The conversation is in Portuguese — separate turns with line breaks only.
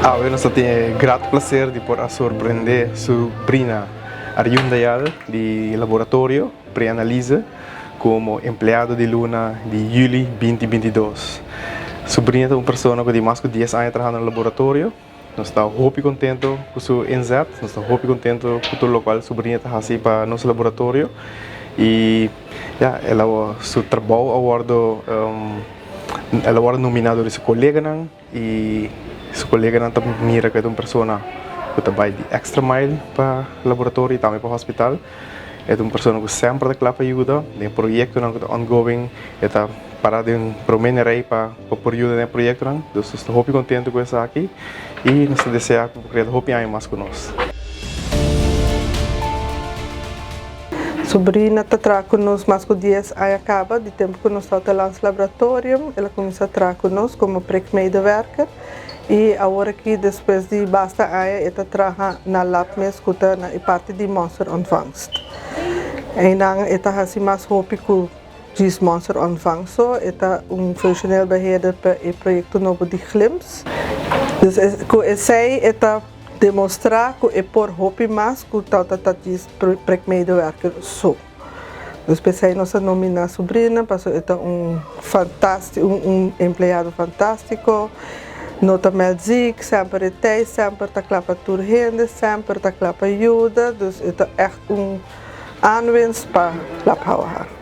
Hoy nos tiene grato placer de poder sorprender su prima Ariundayal de laboratorio pre-analisa como empleado de Luna de julho 2022. Sobrinha é uma pessoa que tem mais de 10 anos trabalhando no laboratório. Nós estamos muito contentes com seu inzet, nós estamos muito contentes com o local sobrinha está assim para nosso laboratório. E ela seu trabalho agora nominado de seu colega e seu colega também mira que é uma pessoa que trabalha de extra mile para o laboratório e também para o hospital. É uma pessoa que sempre está para ajudar, tem projeto que está ongoing, está para de promener para ajuda no projeto, então estou muito contente com isso aqui e nós desejamos criar muito mais conosco.
Sobrinha está trabalhando conosco mais de 10 anos, acaba de tempo que nós estamos lá no laboratório, ela começa a trabalhar conosco como pré-medewerker e agora que depois de basta anos, ela trabalha na lab mesmo, na parte de monster ontvangst. E dan ela assim mais rápido que de monster ontvangst, ela funcional beheerder para o projeto novo de GLIMS. Então, com essa ela demonstrar que é por hopi mais que tata diz pré-medewerker so. Depois aí nossa nomina sobrinha, passou é empregado fantástico, nota melzik, sempre tem, sempre está lá para turrende, sempre está lá para ajuda, então é echt aanwinst para la power.